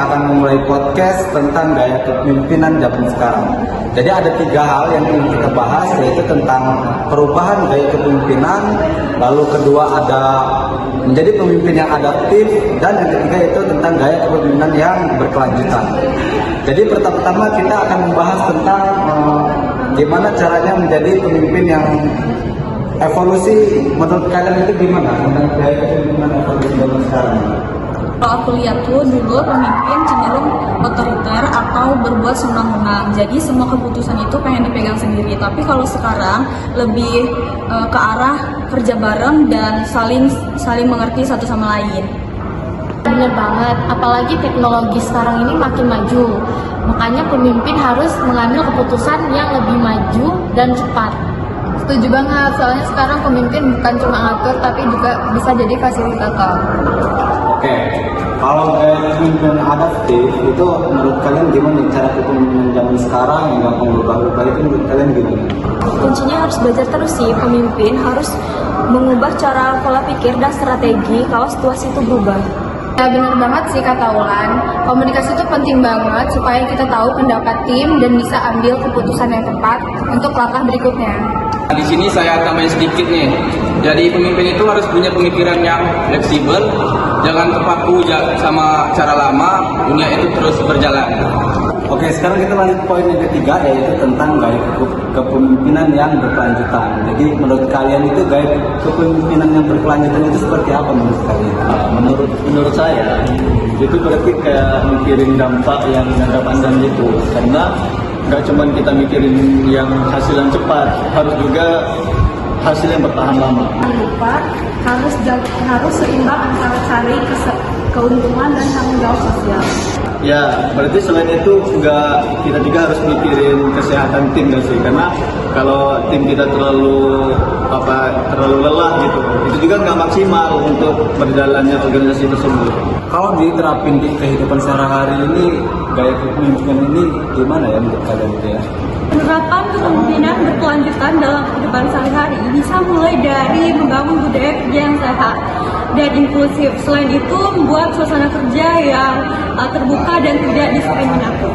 akan memulai podcast tentang gaya kepemimpinan zaman sekarang. Jadi ada 3 hal yang ingin kita bahas, yaitu tentang perubahan gaya kepemimpinan, lalu kedua ada menjadi pemimpin yang adaptif, dan yang ketiga itu tentang gaya kepemimpinan yang berkelanjutan. Jadi pertama-tama kita akan membahas tentang gimana caranya menjadi pemimpin yang evolusi. Menurut kalian itu gimana tentang gaya kepemimpinan evolusi zaman sekarang? Kalau aku lihat tuh dulu pemimpin cenderung otoriter atau berbuat senang-senang. Jadi semua keputusan itu pengen dipegang sendiri. Tapi kalau sekarang lebih ke arah kerja bareng dan saling mengerti satu sama lain. Bener banget, apalagi teknologi sekarang ini makin maju. Makanya pemimpin harus mengambil keputusan yang lebih maju dan cepat. Setuju banget, soalnya sekarang pemimpin bukan cuma ngatur tapi juga bisa jadi fasilitator. Oke, kalau gaya kepemimpinan adaptif itu menurut kalian gimana cara kepemimpinan zaman sekarang yang gampang berubah-ubah itu menurut kalian gimana? Kuncinya harus belajar terus sih, pemimpin harus mengubah cara pola pikir dan strategi kalau situasi itu berubah. Ya benar banget sih kata Ulan, komunikasi itu penting banget supaya kita tahu pendapat tim dan bisa ambil keputusan yang tepat untuk langkah berikutnya. Di sini saya tambahin sedikit nih. Jadi pemimpin itu harus punya pemikiran yang fleksibel, jangan terpaku sama cara lama, dunia itu terus berjalan. Oke, sekarang kita lanjut poin yang ketiga, yaitu tentang gaya kepemimpinan yang berkelanjutan. Jadi menurut kalian itu gaya kepemimpinan yang berkelanjutan itu seperti apa menurut kalian? Menurut saya itu berarti kayak mikirin dampak yang jangka panjang gitu, karena nggak cuma kita mikirin yang hasil yang cepat, harus juga hasil yang bertahan lama. Jangan lupa harus seimbang antara cari keuntungan dan tanggung jawab sosial. Ya, berarti selain itu kita juga harus mikirin kesehatan tim nggak sih? Karena kalau tim kita terlalu lelah gitu, itu juga nggak maksimal untuk berjalannya organisasi tersebut. Kalau diterapin di kehidupan sehari-hari ini, gaya kepemimpinan ini gimana ya menurut kalian itu ya? Penerapan kepemimpinan berkelanjutan dalam kehidupan sehari-hari bisa mulai dari membangun budaya kerja yang sehat dan inklusif. Selain itu, membuat suasana kerja yang terbuka dan tidak diskriminatif.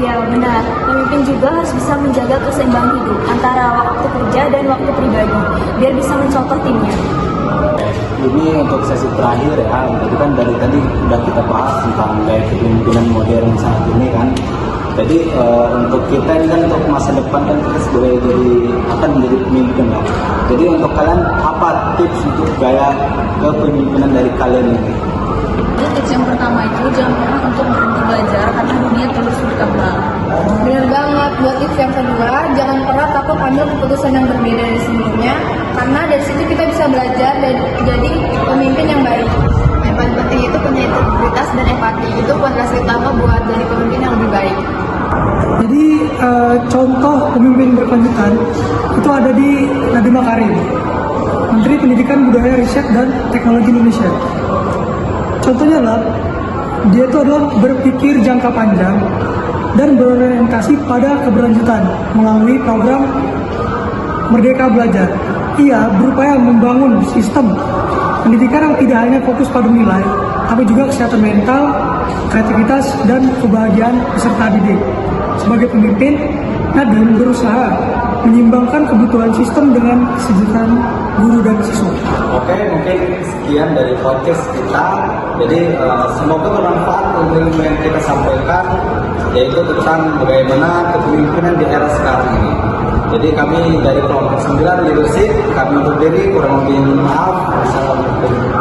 Ya benar, pemimpin juga harus bisa menjaga keseimbangan hidup antara waktu kerja dan waktu pribadi, biar bisa mencontoh timnya. Ini untuk sesi terakhir ya, jadi kan dari tadi udah kita bahas tentang gaya kepemimpinan modern saat ini kan. Jadi untuk kita ini kan untuk masa depan kan kita akan menjadi pemimpin ya. Jadi untuk kalian apa tips untuk gaya kepemimpinan dari kalian ini? Tips yang pertama itu jangan pernah untuk berhenti belajar karena dunia terus berkembang. Benar banget, buat tips yang kedua, jangan pernah takut ambil keputusan yang berbeda dari sebelumnya, karena dari situ kita bisa belajar dan jadi pemimpin yang baik. Yang paling penting itu punya integritas dan empati, itu fondasi utama buat jadi pemimpin yang lebih baik. Jadi contoh pemimpin berkelanjutan itu ada di Nadiem Makarim, Menteri Pendidikan Budaya Riset dan Teknologi Indonesia. Contohnya adalah dia itu adalah berpikir jangka panjang dan berorientasi pada keberlanjutan melalui program Merdeka Belajar. Ia berupaya membangun sistem pendidikan yang tidak hanya fokus pada nilai, tapi juga kesehatan mental, kreativitas, dan kebahagiaan peserta didik. Sebagai pemimpin, Nadiem berusaha menyimbangkan kebutuhan sistem dengan kesejahteraan guru dan siswa. Oke, mungkin sekian dari podcast kita. Jadi semoga bermanfaat untuk ilmu yang kita sampaikan, yaitu tentang bagaimana kepemimpinan di era sekarang ini. Jadi kami dari kelompok 9 leadership, kami undur diri, kurang lebih maaf. Wassalamualaikum.